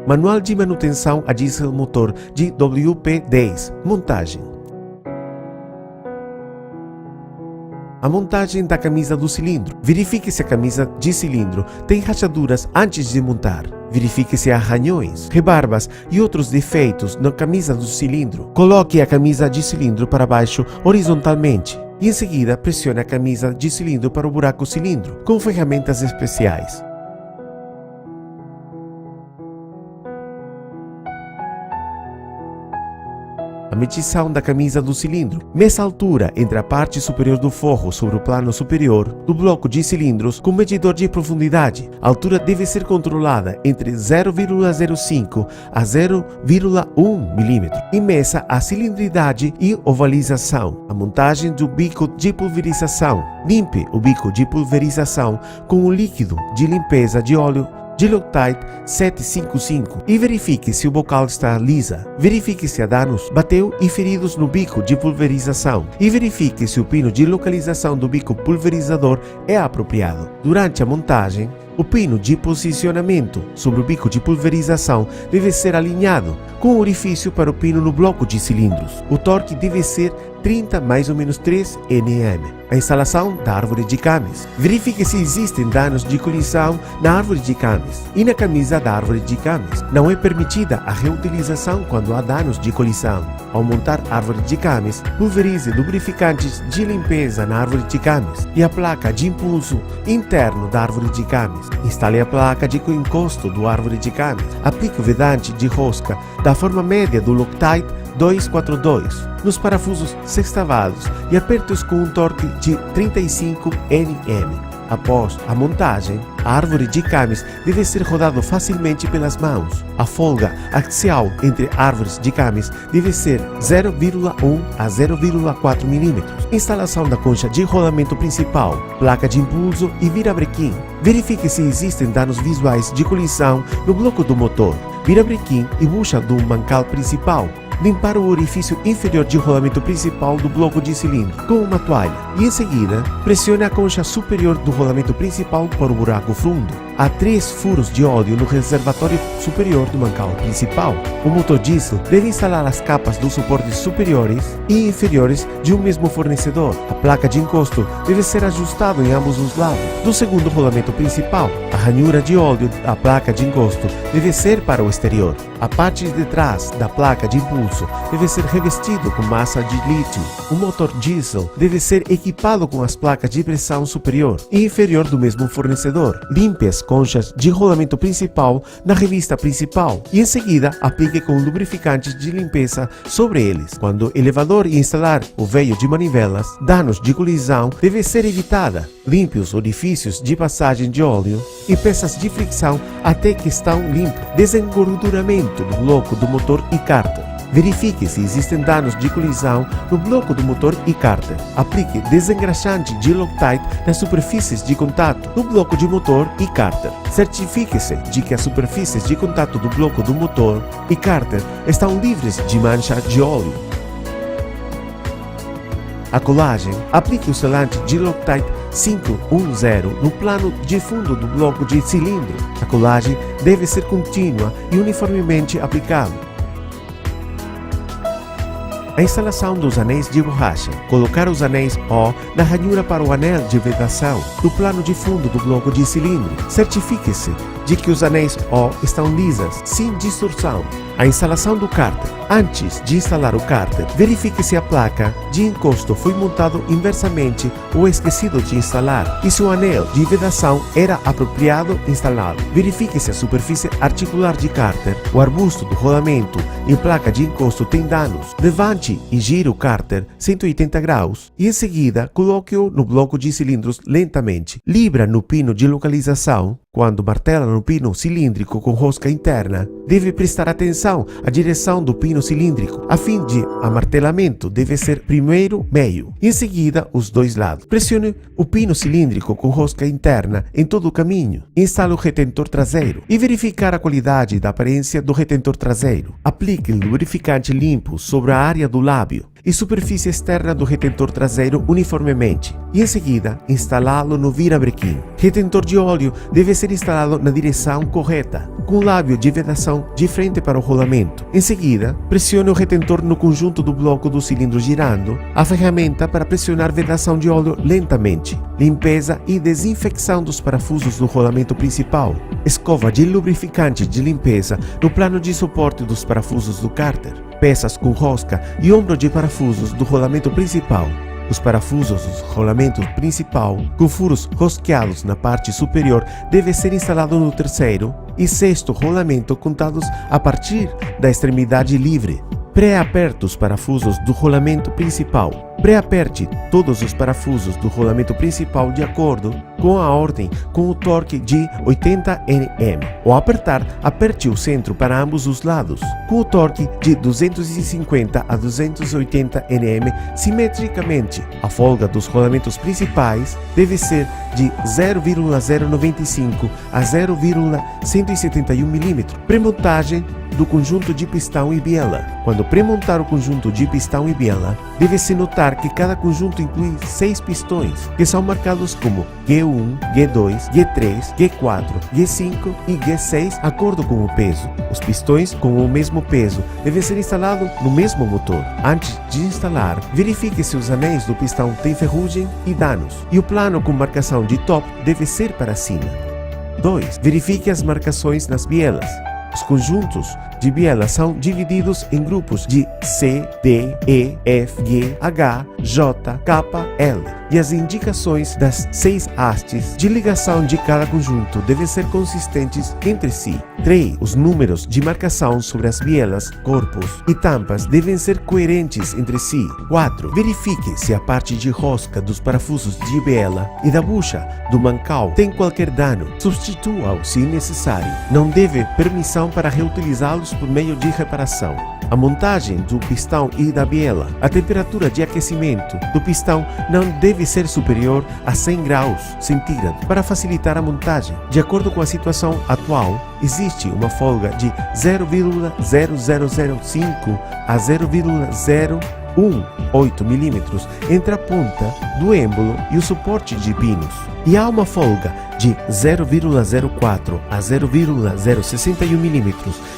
Manual de manutenção a diesel motor de WP10. Montagem. A montagem da camisa do cilindro. Verifique se a camisa de cilindro tem rachaduras antes de montar. Verifique se há arranhões, rebarbas e outros defeitos na camisa do cilindro. Coloque a camisa de cilindro para baixo horizontalmente e em seguida pressione a camisa de cilindro para o buraco cilindro com ferramentas especiais. A medição da camisa do cilindro. Meça a altura entre a parte superior do forro sobre o plano superior do bloco de cilindros com medidor de profundidade. A altura deve ser controlada entre 0,05 a 0,1 mm. E meça a cilindridade e ovalização. A montagem do bico de pulverização. Limpe o bico de pulverização com o líquido de limpeza de óleo de Loctite 755 e verifique se o bocal está lisa. Verifique se há danos, bateu e feridos no bico de pulverização e verifique se o pino de localização do bico pulverizador é apropriado. Durante a montagem, o pino de posicionamento sobre o bico de pulverização deve ser alinhado com o orifício para o pino no bloco de cilindros. O torque deve ser 30 mais ou menos 3 Nm. A instalação da árvore de cames. Verifique se existem danos de colisão na árvore de cames e na camisa da árvore de cames. Não é permitida a reutilização quando há danos de colisão. Ao montar a árvore de cames, pulverize lubrificantes de limpeza na árvore de cames e a placa de impulso interno da árvore de cames. Instale a placa de encosto do árvore de cames. Aplique o vedante de rosca da forma média do Loctite 242 nos parafusos sextavados e aperte-os com um torque de 35 Nm. Após a montagem, a árvore de cames deve ser rodada facilmente pelas mãos. A folga axial entre árvores de cames deve ser 0,1 a 0,4 mm. Instalação da concha de rolamento principal, placa de impulso e virabrequim. Verifique se existem danos visuais de colisão no bloco do motor, virabrequim e bucha do mancal principal. Limpar o orifício inferior de rolamento principal do bloco de cilindro com uma toalha e em seguida pressione a concha superior do rolamento principal para o buraco fundo. Há 3 furos de óleo no reservatório superior do mancal principal. O motor diesel deve instalar as capas dos suportes superiores e inferiores de um mesmo fornecedor. A placa de encosto deve ser ajustada em ambos os lados do segundo rolamento principal. A ranhura de óleo da placa de encosto deve ser para o exterior. A parte de trás da placa de impulso deve ser revestido com massa de lítio. O motor diesel deve ser equipado com as placas de pressão superior e inferior do mesmo fornecedor. Limpe as conchas de rolamento principal na revista principal e em seguida aplique com lubrificantes de limpeza sobre eles. Quando o elevador instalar o veio de manivelas, danos de colisão deve ser evitada. Limpe os orifícios de passagem de óleo e peças de fricção até que estão limpos. Desengorduramento do bloco do motor e cárter. Verifique se existem danos de colisão no bloco do motor e cárter. Aplique desengraxante de Loctite nas superfícies de contato do bloco de motor e cárter. Certifique-se de que as superfícies de contato do bloco do motor e cárter estão livres de mancha de óleo. A colagem. Aplique o selante de Loctite 510 no plano de fundo do bloco de cilindro. A colagem deve ser contínua e uniformemente aplicada. A instalação dos anéis de borracha. Colocar os anéis O na ranhura para o anel de vedação do plano de fundo do bloco de cilindro. Certifique-se de que os anéis O estão lisas, sem distorção. A instalação do cárter. Antes de instalar o cárter, verifique se a placa de encosto foi montada inversamente ou esquecido de instalar e se o anel de vedação era apropriado instalado. Verifique se a superfície articular de cárter, o arbusto do rolamento e a placa de encosto tem danos. Levante e gire o cárter 180 graus e em seguida coloque-o no bloco de cilindros lentamente. Libra no pino de localização. Quando martela no pino cilíndrico com rosca interna, deve prestar atenção à direção do pino cilíndrico. A fim de amartelamento deve ser primeiro meio e em seguida os dois lados. Pressione o pino cilíndrico com rosca interna em todo o caminho. Instale o retentor traseiro e verificar a qualidade da aparência do retentor traseiro. Aplique lubrificante limpo sobre a área do lábio e superfície externa do retentor traseiro uniformemente e, em seguida, instalá-lo no virabrequim. Retentor de óleo deve ser instalado na direção correta, com o lábio de vedação de frente para o rolamento. Em seguida, pressione o retentor no conjunto do bloco do cilindro girando a ferramenta para pressionar vedação de óleo lentamente. Limpeza e desinfecção dos parafusos do rolamento principal. Escova de lubrificante de limpeza no plano de suporte dos parafusos do cárter. Peças com rosca e ombro de parafusos do rolamento principal. Os parafusos do rolamento principal, com furos rosqueados na parte superior, devem ser instalados no terceiro e sexto rolamento contados a partir da extremidade livre. Pré-aperte os parafusos do rolamento principal. Pré-aperte todos os parafusos do rolamento principal de acordo com a ordem com o torque de 80 Nm. Ao apertar, aperte o centro para ambos os lados, com o torque de 250 a 280 Nm simetricamente. A folga dos rolamentos principais deve ser de 0,095 a 0,171 mm. Premontagem do conjunto de pistão e biela. Quando premontar o conjunto de pistão e biela, deve-se notar que cada conjunto inclui 6 pistões, que são marcados como G1, G2, G3, G4, G5 e G6, de acordo com o peso. Os pistões com o mesmo peso devem ser instalados no mesmo motor. Antes de instalar, verifique se os anéis do pistão têm ferrugem e danos, e o plano com marcação de top deve ser para cima. 2. Verifique as marcações nas bielas. Os conjuntos de biela são divididos em grupos de C, D, E, F, G, H, J, K, L. E as indicações das 6 hastes de ligação de cada conjunto devem ser consistentes entre si. 3. Os números de marcação sobre as bielas, corpos e tampas devem ser coerentes entre si. 4. Verifique se a parte de rosca dos parafusos de biela e da bucha do mancal tem qualquer dano. Substitua-o se necessário. Não deve permissão para reutilizá-los por meio de reparação. A montagem do pistão e da biela. A temperatura de aquecimento do pistão não deve ser superior a 100 graus centígrados para facilitar a montagem. De acordo com a situação atual, existe uma folga de 0,0005 a 0,018 mm entre a ponta do êmbolo e o suporte de pinos. E há uma folga de 0,04 a 0,061 mm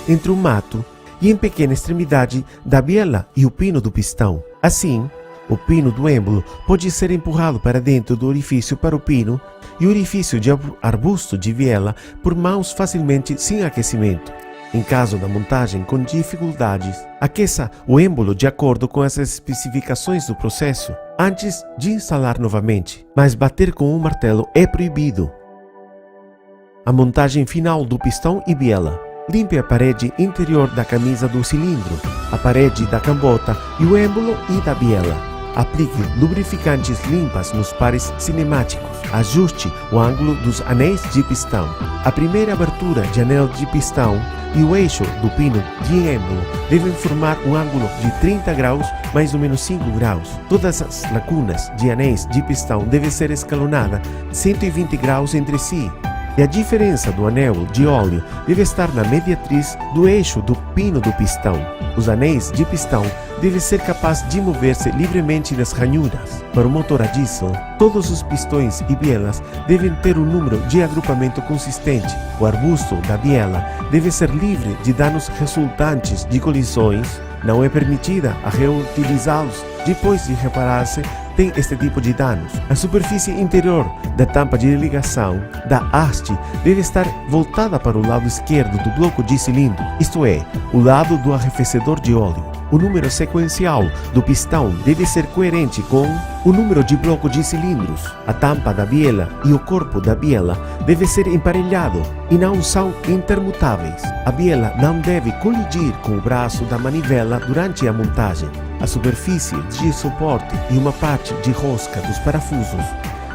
entre o mato e em pequena extremidade da biela e o pino do pistão. Assim, o pino do êmbolo pode ser empurrado para dentro do orifício para o pino e o orifício de arbusto de biela por mãos facilmente sem aquecimento. Em caso da montagem com dificuldades, aqueça o êmbolo de acordo com as especificações do processo antes de instalar novamente, mas bater com um martelo é proibido. A montagem final do pistão e biela. Limpe a parede interior da camisa do cilindro, a parede da cambota e o êmbolo e da biela. Aplique lubrificantes limpas nos pares cinemáticos. Ajuste o ângulo dos anéis de pistão. A primeira abertura de anel de pistão e o eixo do pino de êmbolo devem formar um ângulo de 30 graus mais ou menos 5 graus. Todas as lacunas de anéis de pistão devem ser escalonadas 120 graus entre si. E a diferença do anel de óleo deve estar na mediatriz do eixo do pino do pistão. Os anéis de pistão devem ser capazes de mover-se livremente nas ranhuras. Para o motor a diesel, todos os pistões e bielas devem ter um número de agrupamento consistente. O arbusto da biela deve ser livre de danos resultantes de colisões. Não é permitida a reutilizá-los depois de reparar-se tem este tipo de danos. A superfície interior da tampa de ligação da haste deve estar voltada para o lado esquerdo do bloco de cilindro, isto é, o lado do arrefecedor de óleo. O número sequencial do pistão deve ser coerente com o número de bloco de cilindros. A tampa da biela e o corpo da biela devem ser emparelhados e não são intermutáveis. A biela não deve colidir com o braço da manivela durante a montagem. A superfície de suporte e uma parte de rosca dos parafusos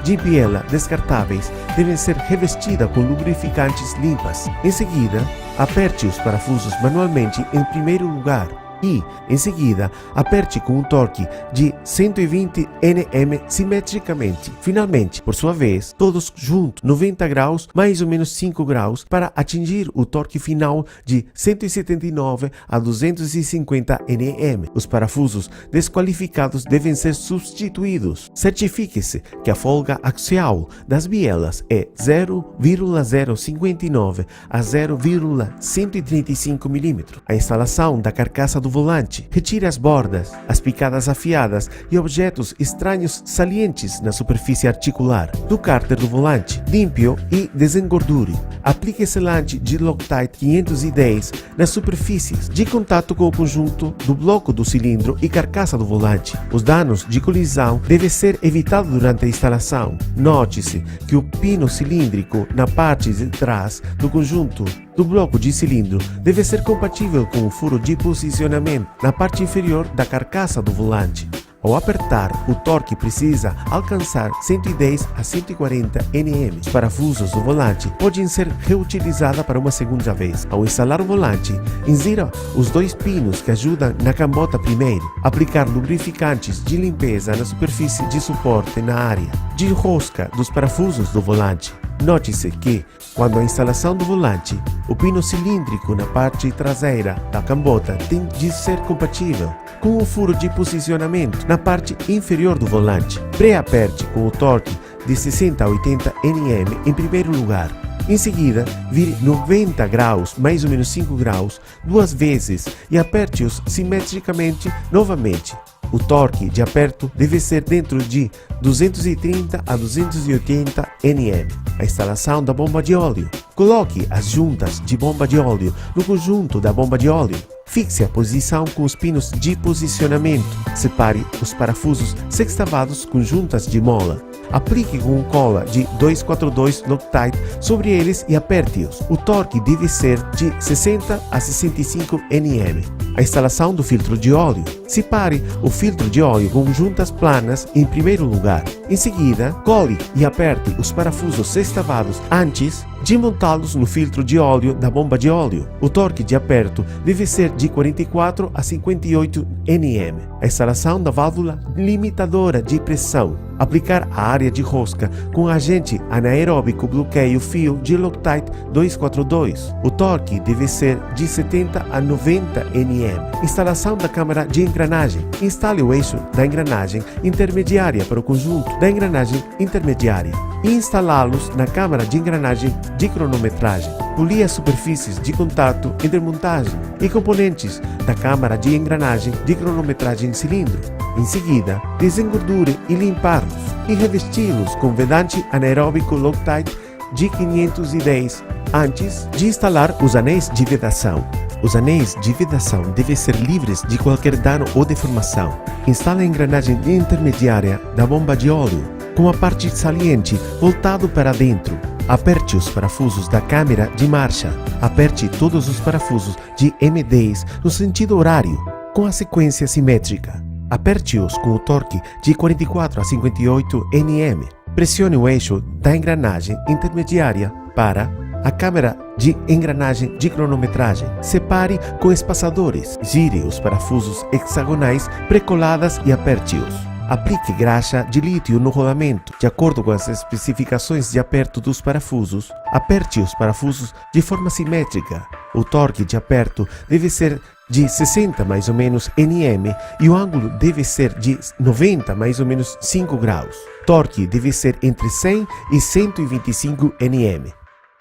de biela descartáveis devem ser revestidas com lubrificantes limpas. Em seguida, aperte os parafusos manualmente em primeiro lugar. e, em seguida, aperte com um torque de 120 Nm simetricamente. Finalmente, por sua vez, todos juntos 90 graus, mais ou menos 5 graus, para atingir o torque final de 179 a 250 Nm. Os parafusos desqualificados devem ser substituídos. Certifique-se que a folga axial das bielas é 0,059 a 0,135 mm. A instalação da carcaça do volante. Retire as bordas, as picadas afiadas e objetos estranhos salientes na superfície articular do cárter do volante. Limpe-o e desengordure. Aplique selante de Loctite 510 nas superfícies de contato com o conjunto do bloco do cilindro e carcaça do volante. Os danos de colisão devem ser evitados durante a instalação. Note-se que o pino cilíndrico na parte de trás do conjunto do bloco de cilindro deve ser compatível com o furo de posicionamento na parte inferior da carcaça do volante. Ao apertar, o torque precisa alcançar 110 a 140 Nm. Os parafusos do volante podem ser reutilizados para uma segunda vez. Ao instalar o volante, insira os dois pinos que ajudam na cambota primeiro. Aplicar lubrificantes de limpeza na superfície de suporte na área de rosca dos parafusos do volante. Note-se que, quando a instalação do volante, o pino cilíndrico na parte traseira da cambota tem de ser compatível com o furo de posicionamento na parte inferior do volante. Pré-aperte com o torque de 60 a 80 Nm em primeiro lugar. Em seguida, vire 90 graus, mais ou menos 5 graus, duas vezes e aperte-os simetricamente novamente. O torque de aperto deve ser dentro de 230 a 280 Nm. A instalação da bomba de óleo. Coloque as juntas de bomba de óleo no conjunto da bomba de óleo. Fixe a posição com os pinos de posicionamento. Separe os parafusos sextavados com juntas de mola. Aplique com cola de 242 Loctite sobre eles e aperte-os. O torque deve ser de 60 a 65 Nm. A instalação do filtro de óleo. Separe o filtro de óleo com juntas planas em primeiro lugar. Em seguida, cole e aperte os parafusos sextavados antes de montá-los no filtro de óleo da bomba de óleo. O torque de aperto deve ser de 44 a 58 Nm. A instalação da válvula limitadora de pressão. Aplicar a área de rosca com agente anaeróbico bloqueio fio de Loctite 242. O torque deve ser de 70 a 90 Nm. Instalação da câmara de engrenagem. Instale o eixo da engrenagem intermediária para o conjunto da engrenagem intermediária e instalá-los na câmara de engrenagem de cronometragem. Polir as superfícies de contato entre montagem e componentes da câmara de engrenagem de cronometragem cilindro. Em seguida, desengordure e limpá-los e revesti-los com vedante anaeróbico Loctite de 510 antes de instalar os anéis de vedação. Os anéis de vedação devem ser livres de qualquer dano ou deformação. Instale a engrenagem intermediária da bomba de óleo com a parte saliente voltado para dentro. Aperte os parafusos da câmara de marcha. Aperte todos os parafusos de M10 no sentido horário, com a sequência simétrica. Aperte-os com o torque de 44 a 58 Nm. Pressione o eixo da engrenagem intermediária para a câmara de engrenagem de cronometragem. Separe com espaçadores. Gire os parafusos hexagonais pré-coladas e aperte-os. Aplique graxa de lítio no rolamento. De acordo com as especificações de aperto dos parafusos, aperte os parafusos de forma simétrica. O torque de aperto deve ser de 60 mais ou menos Nm e o ângulo deve ser de 90 mais ou menos 5 graus. Torque deve ser entre 100 e 125 Nm.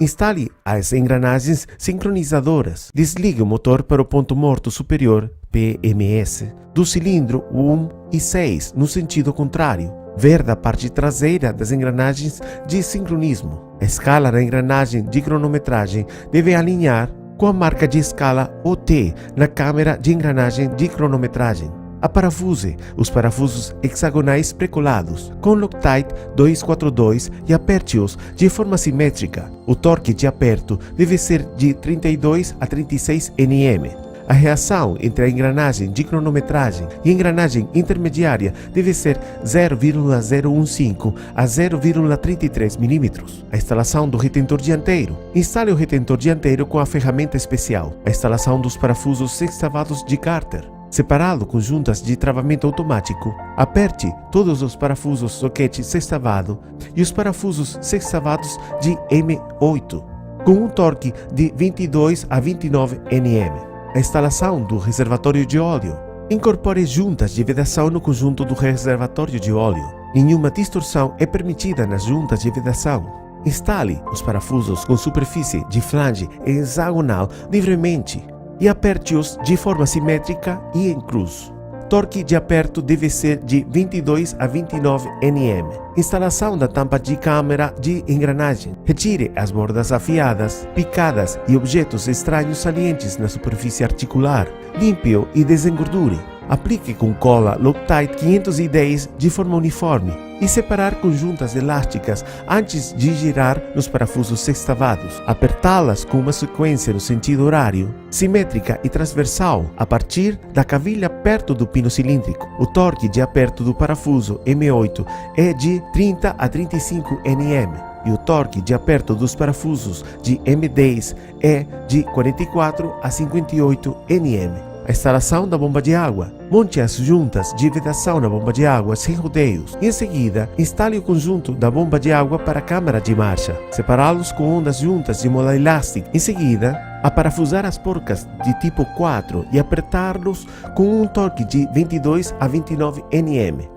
Instale as engrenagens sincronizadoras. Desligue o motor para o ponto morto superior, PMS, do cilindro 1 e 6 no sentido contrário. Ver da parte traseira das engrenagens de sincronismo. A escala da engrenagem de cronometragem deve alinhar com a marca de escala OT na câmara de engrenagem de cronometragem. Aparafuse os parafusos hexagonais pré-colados com Loctite 242 e aperte-os de forma simétrica. O torque de aperto deve ser de 32 a 36 Nm. A reação entre a engrenagem de cronometragem e a engrenagem intermediária deve ser 0,015 a 0,33 mm. A instalação do retentor dianteiro. Instale o retentor dianteiro com a ferramenta especial. A instalação dos parafusos sextavados de Carter. Separado com juntas de travamento automático, aperte todos os parafusos soquete sextavado e os parafusos sextavados de M8, com um torque de 22 a 29 Nm. A instalação do reservatório de óleo. Incorpore juntas de vedação no conjunto do reservatório de óleo. Nenhuma distorção é permitida nas juntas de vedação. Instale os parafusos com superfície de flange hexagonal livremente e aperte-os de forma simétrica e em cruz. Torque de aperto deve ser de 22 a 29 Nm. Instalação da tampa de câmara de engrenagem. Retire as bordas afiadas, picadas e objetos estranhos salientes na superfície articular. Limpe-o e desengordure. Aplique com cola Loctite 510 de forma uniforme e separar com juntas elásticas antes de girar nos parafusos sextavados. Apertá-las com uma sequência no sentido horário, simétrica e transversal a partir da cavilha perto do pino cilíndrico. O torque de aperto do parafuso M8 é de 30 a 35 Nm. E o torque de aperto dos parafusos de M10 é de 44 a 58 Nm. A instalação da bomba de água. Monte as juntas de vedação na bomba de água sem rodeios. Em seguida, instale o conjunto da bomba de água para a câmara de marcha. Separá-los com ondas juntas de mola elástica. Em seguida, aparafusar as porcas de tipo 4 e apertá-los com um torque de 22 a 29 Nm.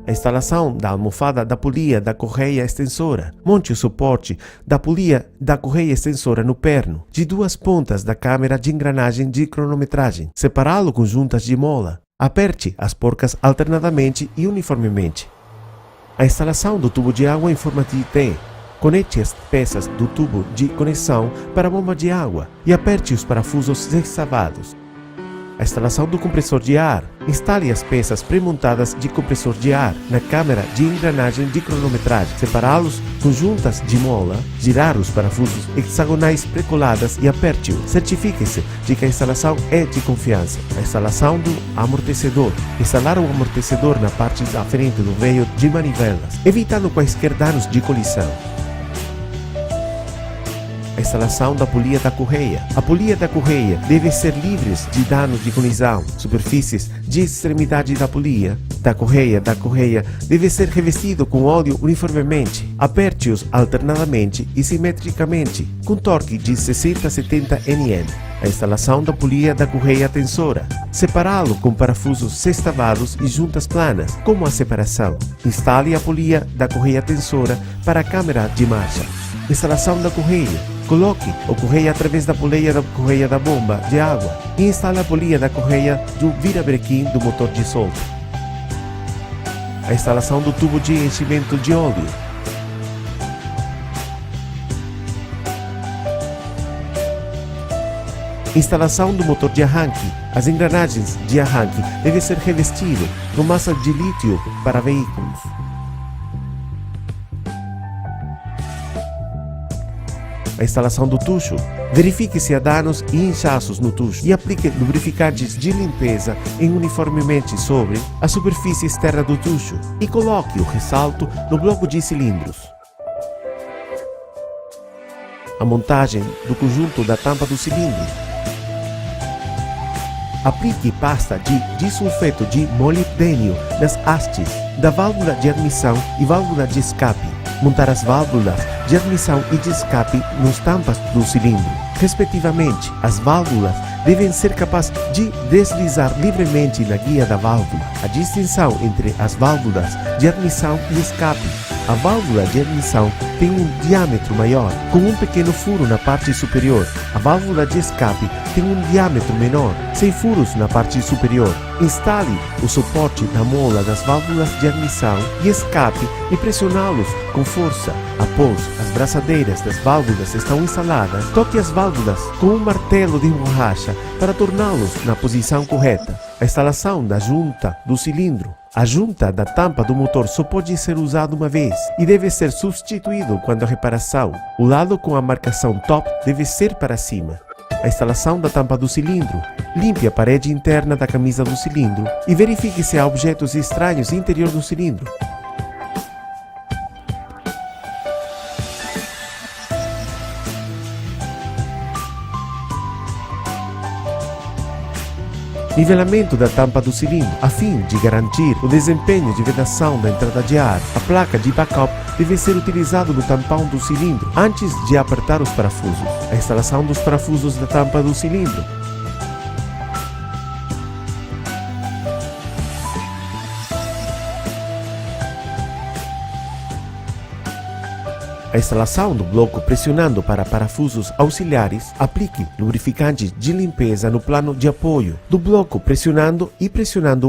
A instalação da almofada da polia da correia extensora. Monte o suporte da polia da correia extensora no perno de duas pontas da câmara de engrenagem de cronometragem. Separá-lo com juntas de mola. Aperte as porcas alternadamente e uniformemente. A instalação do tubo de água em forma de T. Conecte as peças do tubo de conexão para a bomba de água e aperte os parafusos sextavados. A instalação do compressor de ar. Instale as peças pré-montadas de compressor de ar na câmara de engrenagem de cronometragem. Separá-los com juntas de mola, girar os parafusos hexagonais pré-coladas e aperte-o. Certifique-se de que a instalação é de confiança. A instalação do amortecedor. Instalar o amortecedor na parte da frente do veio de manivelas, evitando quaisquer danos de colisão. A instalação da polia da correia. A polia da correia deve ser livre de danos de colisão. Superfícies de extremidade da polia da correia deve ser revestido com óleo uniformemente. Aperte-os alternadamente e simetricamente, com torque de 60 a 70 Nm. A instalação da polia da correia tensora. Separá-lo com parafusos sextavados e juntas planas, como a separação. Instale a polia da correia tensora para a câmara de marcha. Instalação da correia. Coloque o correia através da poleia da correia da bomba de água e instale a polia da correia do virabrequim do motor de solda. A instalação do tubo de enchimento de óleo. Instalação do motor de arranque. As engrenagens de arranque devem ser revestidas com massa de lítio para veículos. A instalação do tucho. Verifique se há danos e inchaços no tucho e aplique lubrificantes de limpeza uniformemente sobre a superfície externa do tucho e coloque o ressalto no bloco de cilindros. A montagem do conjunto da tampa do cilindro. Aplique pasta de disulfeto de molibdênio nas hastes da válvula de admissão e válvula de escape. Montar as válvulas de admissão e de escape nos tampas do cilindro, respectivamente. As válvulas devem ser capazes de deslizar livremente na guia da válvula. A distinção entre as válvulas de admissão e escape. A válvula de admissão tem um diâmetro maior, com um pequeno furo na parte superior. A válvula de escape tem um diâmetro menor, sem furos na parte superior. Instale o suporte na mola das válvulas de admissão e escape e pressioná-los com força. Após as braçadeiras das válvulas estão instaladas, toque as válvulas com um martelo de borracha para torná-los na posição correta. A instalação da junta do cilindro. A junta da tampa do motor só pode ser usada uma vez e deve ser substituído quando a reparação. O lado com a marcação top deve ser para cima. A instalação da tampa do cilindro. Limpe a parede interna da camisa do cilindro e verifique se há objetos estranhos no interior do cilindro. Nivelamento da tampa do cilindro. A fim de garantir o desempenho de vedação da entrada de ar, a placa de backup deve ser utilizada no tampão do cilindro antes de apertar os parafusos. A instalação dos parafusos da tampa do cilindro. A instalação do bloco pressionando para parafusos auxiliares. Aplique lubrificante de limpeza no plano de apoio do bloco pressionando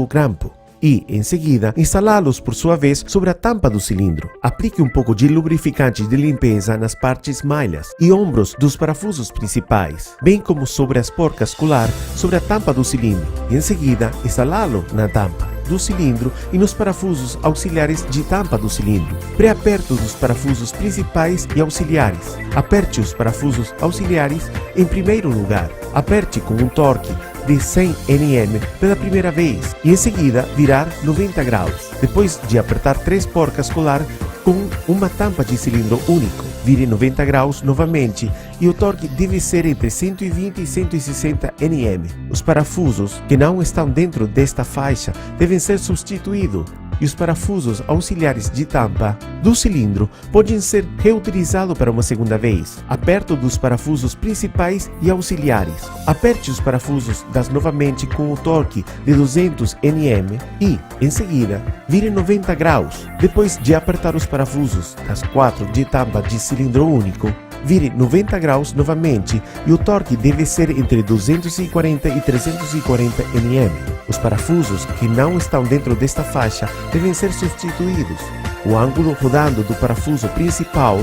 o grampo. E, em seguida, instalá-los por sua vez sobre a tampa do cilindro. Aplique um pouco de lubrificante de limpeza nas partes malhas e ombros dos parafusos principais, bem como sobre as porcas colar sobre a tampa do cilindro. E, em seguida, instalá-lo na tampa do cilindro e nos parafusos auxiliares de tampa do cilindro. Pré-aperto dos parafusos principais e auxiliares. Aperte os parafusos auxiliares em primeiro lugar. Aperte com um torque de 100 Nm pela primeira vez e em seguida virar 90 graus. Depois de apertar 3 porcas colar com uma tampa de cilindro único, vire 90 graus novamente e o torque deve ser entre 120 e 160 Nm. Os parafusos que não estão dentro desta faixa devem ser substituídos e os parafusos auxiliares de tampa do cilindro podem ser reutilizados para uma segunda vez. Aperto dos parafusos principais e auxiliares. Aperte os parafusos novamente com o torque de 200 Nm e, em seguida, vire 90 graus. Depois de apertar os parafusos das 4 de tampa de cilindro único, vire 90 graus novamente e o torque deve ser entre 240 e 340 Nm. Os parafusos que não estão dentro desta faixa devem ser substituídos. O ângulo rodando do parafuso principal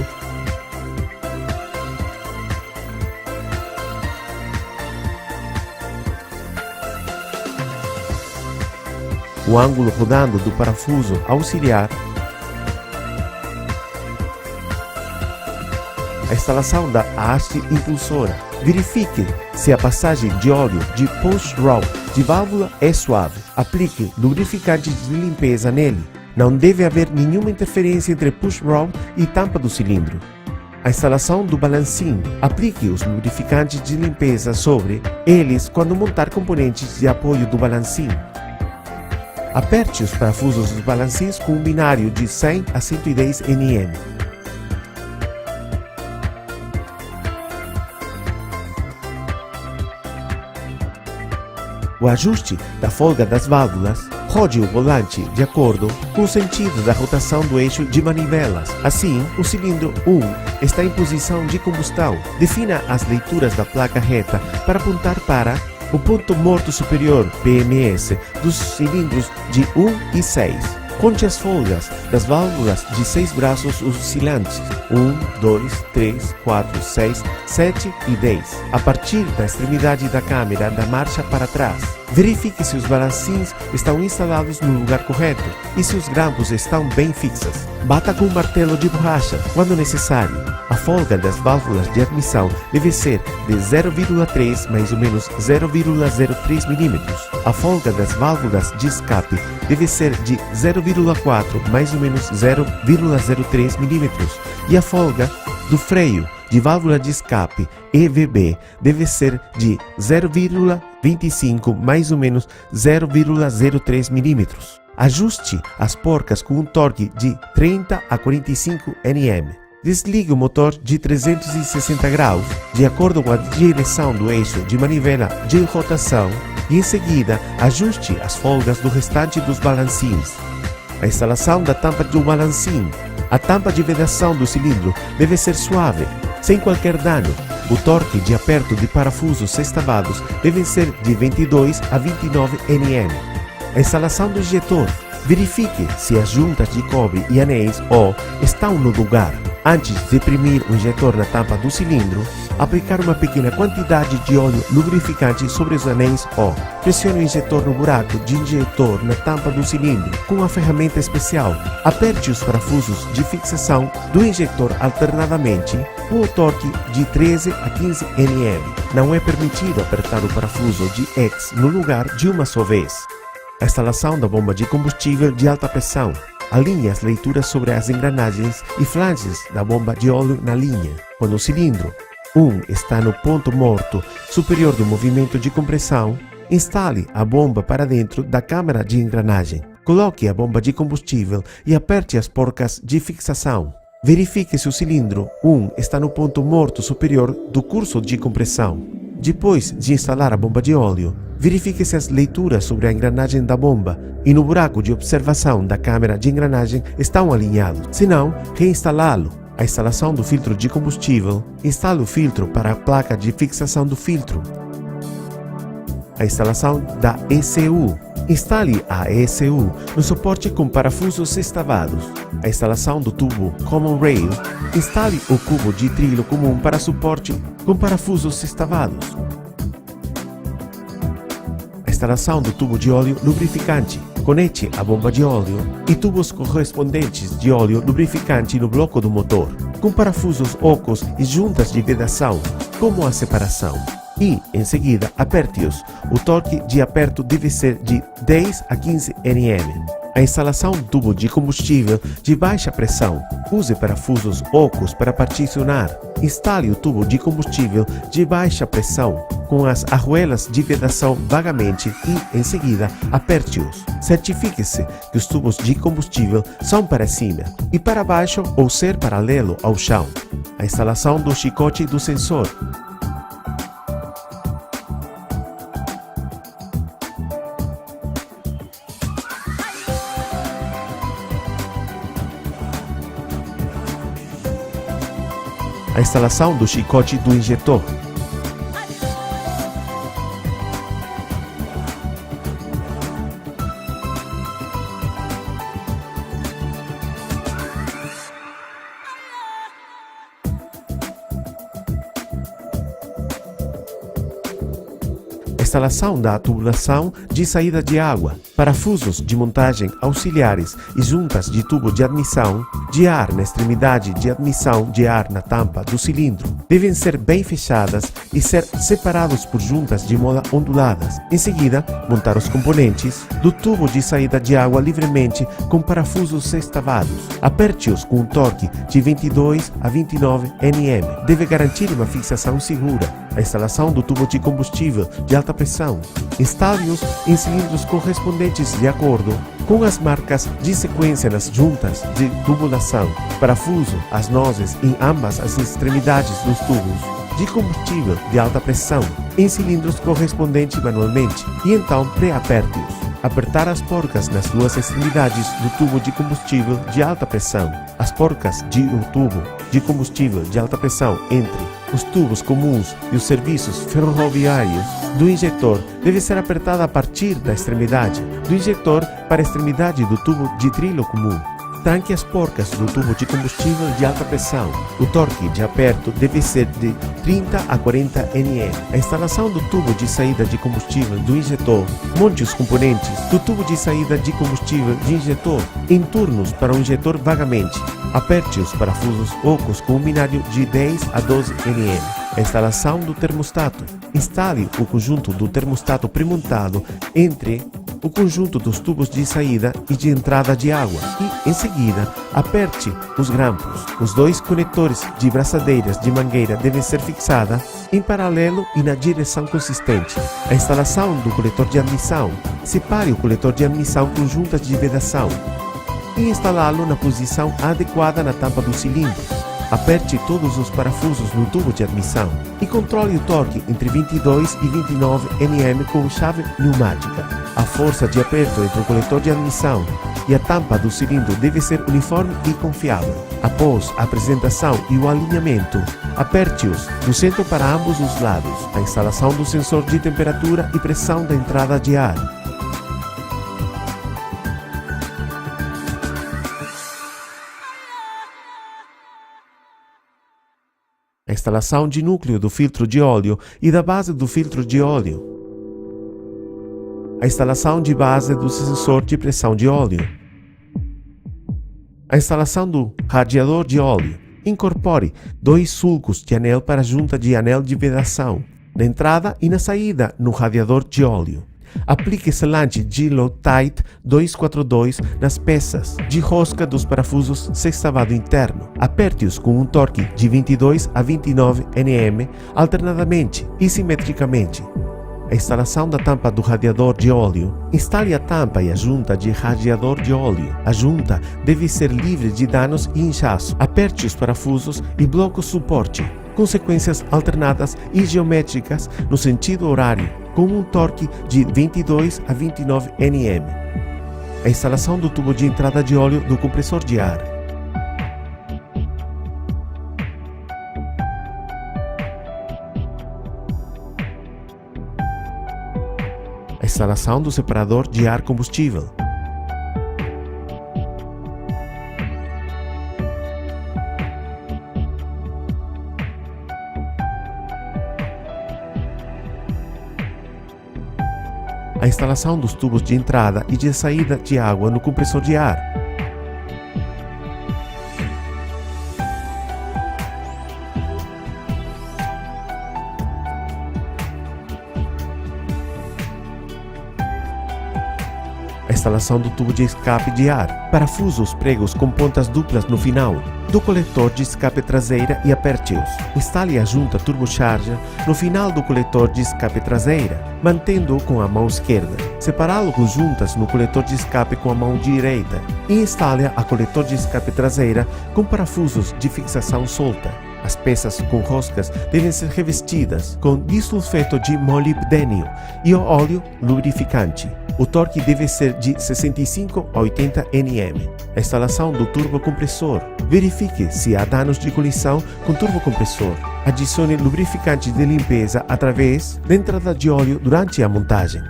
auxiliar. A instalação da haste impulsora. Verifique se a passagem de óleo de push-rod de válvula é suave. Aplique lubrificante de limpeza nele. Não deve haver nenhuma interferência entre push-rod e tampa do cilindro. A instalação do balancinho. Aplique os lubrificantes de limpeza sobre eles quando montar componentes de apoio do balancinho. Aperte os parafusos dos balancinhos com um binário de 100 a 110 Nm. O ajuste da folga das válvulas. Rode o volante de acordo com o sentido da rotação do eixo de manivelas. Assim, o cilindro 1 está em posição de combustão. Defina as leituras da placa reta para apontar para o ponto morto superior, PMS, dos cilindros de 1 e 6. Conte as folgas das válvulas de 6 braços oscilantes, 1, 2, 3, 4, 6, 7 e 10, a partir da extremidade da câmera da marcha para trás. Verifique se os balancinhos estão instalados no lugar correto e se os grampos estão bem fixos. Bata com um martelo de borracha quando necessário. A folga das válvulas de admissão deve ser de 0,3 mais ou menos 0,03 mm. A folga das válvulas de escape deve ser de 0,4 mais ou menos 0,03 mm. E a folga do freio de válvula de escape EVB deve ser de 0,25 mais ou menos 0,03 mm. Ajuste as porcas com um torque de 30 a 45 Nm. Desligue o motor de 360 graus, de acordo com a direção do eixo de manivela de rotação, e em seguida ajuste as folgas do restante dos balancinhos. A instalação da tampa do balancinho. A tampa de vedação do cilindro deve ser suave, sem qualquer dano. O torque de aperto de parafusos sextavados deve ser de 22 a 29 Nm. A instalação do injetor. Verifique se as juntas de cobre e anéis O estão no lugar. Antes de imprimir o injetor na tampa do cilindro, aplicar uma pequena quantidade de óleo lubrificante sobre os anéis O. Pressione o injetor no buraco de injetor na tampa do cilindro com uma ferramenta especial. Aperte os parafusos de fixação do injetor alternadamente com o torque de 13 a 15 Nm. Não é permitido apertar o parafuso de X no lugar de uma só vez. A instalação da bomba de combustível de alta pressão. Alinhe as leituras sobre as engrenagens e flanges da bomba de óleo na linha. Quando o cilindro 1 está no ponto morto superior do movimento de compressão, instale a bomba para dentro da câmara de engrenagem. Coloque a bomba de combustível e aperte as porcas de fixação. Verifique se o cilindro 1 está no ponto morto superior do curso de compressão. Depois de instalar a bomba de óleo, verifique se as leituras sobre a engrenagem da bomba e no buraco de observação da câmara de engrenagem estão alinhados. Se não, reinstalá-lo. A instalação do filtro de combustível. Instale o filtro para a placa de fixação do filtro. A instalação da ECU. Instale a ECU no suporte com parafusos sextavados. A instalação do tubo Common Rail. Instale o cubo de trilho comum para suporte com parafusos sextavados. A instalação do tubo de óleo lubrificante. Conecte a bomba de óleo e tubos correspondentes de óleo lubrificante no bloco do motor, com parafusos ocos e juntas de vedação, como a separação. E, em seguida, aperte-os. O torque de aperto deve ser de 10 a 15 Nm. A instalação do tubo de combustível de baixa pressão. Use parafusos ocos para particionar. Instale o tubo de combustível de baixa pressão com as arruelas de vedação vagamente e, em seguida, aperte-os. Certifique-se que os tubos de combustível são para cima e para baixo ou ser paralelo ao chão. A instalação do chicote do sensor. A instalação do chicote do injetor. A instalação da tubulação de saída de água, parafusos de montagem auxiliares e juntas de tubo de admissão de ar na extremidade de admissão de ar na tampa do cilindro devem ser bem fechadas e ser separados por juntas de mola onduladas. Em seguida, montar os componentes do tubo de saída de água livremente com parafusos sextavados. Aperte-os com um torque de 22 a 29 Nm. Deve garantir uma fixação segura. A instalação do tubo de combustível de alta pressão. Instale-os em cilindros correspondentes de acordo com as marcas de sequência nas juntas de tubulação. Parafuso as nozes em ambas as extremidades dos tubos de combustível de alta pressão em cilindros correspondentes manualmente e então pré-aperte-os. Apertar as porcas nas duas extremidades do tubo de combustível de alta pressão. As porcas de um tubo de combustível de alta pressão entre os tubos comuns e os serviços ferroviários do injetor deve ser apertada a partir da extremidade do injetor para a extremidade do tubo de trilho comum. Tranque as porcas do tubo de combustível de alta pressão. O torque de aperto deve ser de 30 a 40 Nm. A instalação do tubo de saída de combustível do injetor. Monte os componentes do tubo de saída de combustível de injetor em turnos para o injetor vagamente. Aperte os parafusos ocos com um binário de 10 a 12 Nm. A instalação do termostato. Instale o conjunto do termostato premontado entre o conjunto dos tubos de saída e de entrada de água e, em seguida, aperte os grampos. Os dois conectores de braçadeiras de mangueira devem ser fixados em paralelo e na direção consistente. A instalação do coletor de admissão. Separe o coletor de admissão com juntas de vedação e instalá-lo na posição adequada na tampa do cilindro. Aperte todos os parafusos no tubo de admissão e controle o torque entre 22 e 29 Nm com chave pneumática. A força de aperto entre o coletor de admissão e a tampa do cilindro deve ser uniforme e confiável. Após a apresentação e o alinhamento, aperte-os do centro para ambos os lados. A instalação do sensor de temperatura e pressão da entrada de ar. A instalação de núcleo do filtro de óleo e da base do filtro de óleo. A instalação de base do sensor de pressão de óleo. A instalação do radiador de óleo. Incorpore 2 sulcos de anel para a junta de anel de vedação, na entrada e na saída no radiador de óleo. Aplique selante Gilotite 242 nas peças de rosca dos parafusos sextavado interno. Aperte-os com um torque de 22 a 29 Nm alternadamente e simetricamente. A instalação da tampa do radiador de óleo. Instale a tampa e a junta de radiador de óleo. A junta deve ser livre de danos e inchaço. Aperte os parafusos e blocos suporte, com sequências alternadas e geométricas no sentido horário, com um torque de 22 a 29 Nm. A instalação do tubo de entrada de óleo do compressor de ar. A instalação do separador de ar combustível. A instalação dos tubos de entrada e de saída de água no compressor de ar. A instalação do tubo de escape de ar, parafusos pregos com pontas duplas no final, do coletor de escape traseira e aperte-os. Instale a junta turbocharger no final do coletor de escape traseira, mantendo-o com a mão esquerda. Separá-lo com juntas no coletor de escape com a mão direita e instale a coletor de escape traseira com parafusos de fixação solta. As peças com roscas devem ser revestidas com disulfeto de molibdênio e o óleo lubrificante. O torque deve ser de 65 a 80 Nm. A instalação do turbocompressor. Verifique se há danos de colisão com turbocompressor. Adicione lubrificante de limpeza através da entrada de óleo durante a montagem.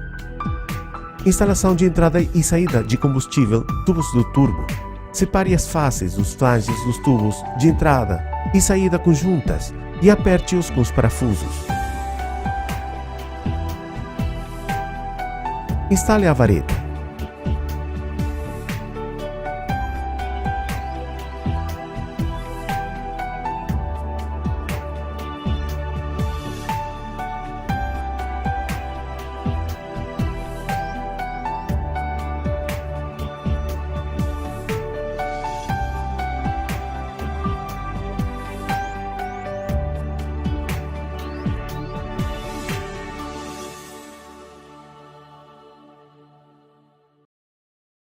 Instalação de entrada e saída de combustível, tubos do turbo. Separe as faces dos flanges dos tubos de entrada e saída conjuntas e aperte-os com os parafusos. Instale a vareta.